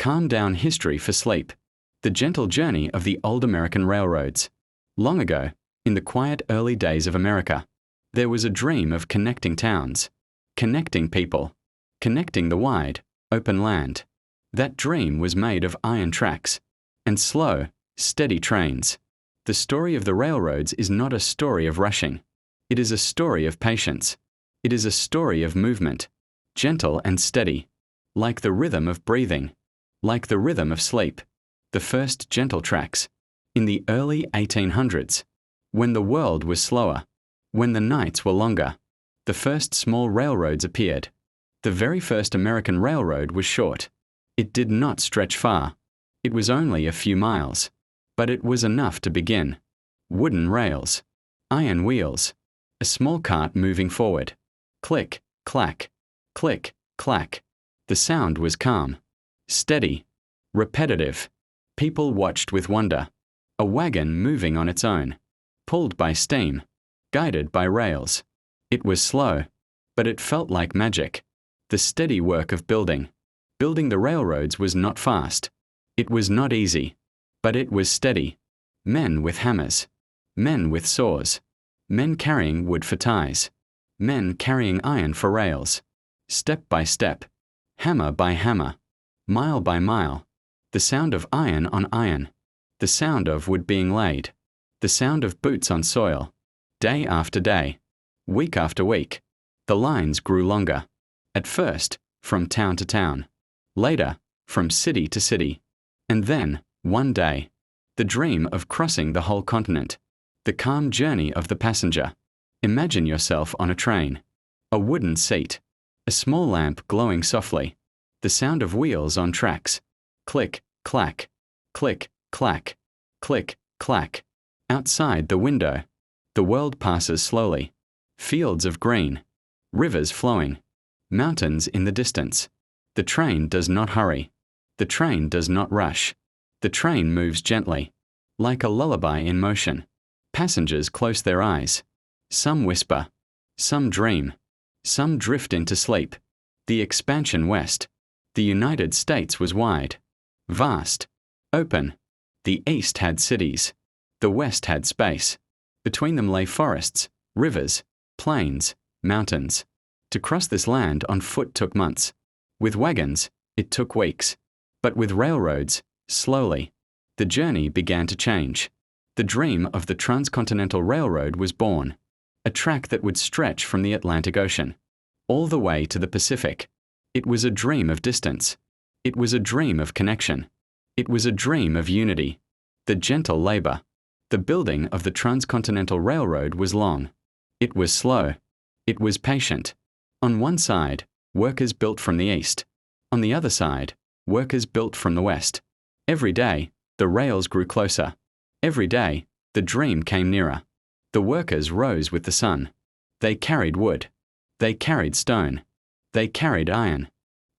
calm-down history for sleep. The gentle journey of the old American railroads. Long ago, in the quiet early days of America, there was a dream of connecting towns, connecting people, connecting the wide, open land. That dream was made of iron tracks and slow, steady trains. The story of the railroads is not a story of rushing. It is a story of patience. It is a story of movement, gentle and steady, like the rhythm of breathing, like the rhythm of sleep. The first gentle tracks, in the early 1800s, when the world was slower, when the nights were longer, the first small railroads appeared. The very first American railroad was short. It did not stretch far. It was only a few miles, but it was enough to begin. Wooden rails, iron wheels, a small cart moving forward. Click, clack, click, clack. The sound was calm, steady, repetitive. People watched with wonder. A wagon moving on its own, pulled by steam, guided by rails. It was slow, but it felt like magic. The steady work of building. Building the railroads was not fast. It was not easy, but it was steady. Men with hammers, men with saws, men carrying wood for ties, men carrying iron for rails. Step by step, hammer by hammer, mile by mile. The sound of iron on iron, the sound of wood being laid, the sound of boots on soil. Day after day, week after week, the lines grew longer. At first, from town to town. Later, from city to city. And then, one day, the dream of crossing the whole continent. The calm journey of the passenger. Imagine yourself on a train. A wooden seat. A small lamp glowing softly. The sound of wheels on tracks. Click, clack, click, clack, click, clack. Outside the window, the world passes slowly. Fields of green, rivers flowing, mountains in the distance. The train does not hurry. The train does not rush. The train moves gently, like a lullaby in motion. Passengers close their eyes. Some whisper, some dream, some drift into sleep. The expansion west. The United States was wide, vast, open. The east had cities. The west had space. Between them lay forests, rivers, plains, mountains. To cross this land on foot took months. With wagons, it took weeks. But with railroads, slowly. The journey began to change. The dream of the Transcontinental Railroad was born. A track that would stretch from the Atlantic Ocean, all the way to the Pacific. It was a dream of distance. It was a dream of connection. It was a dream of unity. The gentle labor. The building of the Transcontinental Railroad was long. It was slow. It was patient. On one side, workers built from the east. On the other side, workers built from the west. Every day, the rails grew closer. Every day, the dream came nearer. The workers rose with the sun. They carried wood. They carried stone. They carried iron.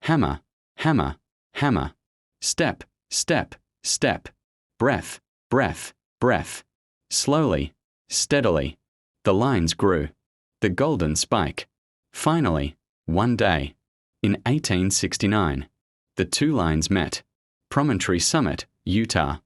Hammer, hammer, hammer. Step, step, step. Breath, breath, breath. Slowly, steadily, the lines grew. The golden spike. Finally, one day, in 1869, the two lines met. Promontory Summit, Utah.